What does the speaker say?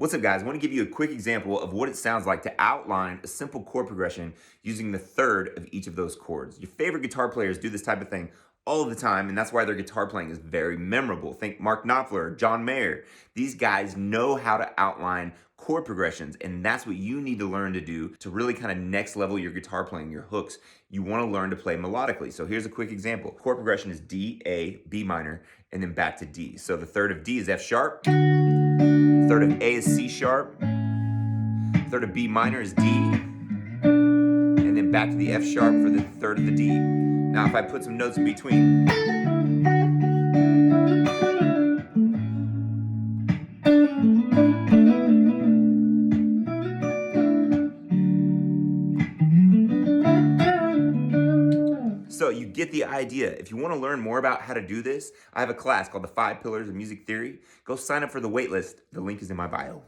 What's up, guys? I want to give you a quick example of what it sounds like to outline a simple chord progression using the third of each of those chords. Your favorite guitar players do this type of thing all the time, and that's why their guitar playing is very memorable. Think Mark Knopfler, John Mayer. These guys know how to outline chord progressions, and that's what you need to learn to do to really kind of next level your guitar playing, your hooks. You want to learn to play melodically. So here's a quick example. Chord progression is D, A, B minor, and then back to D. So the third of D is F sharp. Third of A is C sharp, third of B minor is D, and then back to the F sharp for the third of the D. Now if I put some notes in between, so you get the idea. If you want to learn more about how to do this, I have a class called the 5 Pillars of Music Theory. Go sign up for the waitlist. The link is in my bio.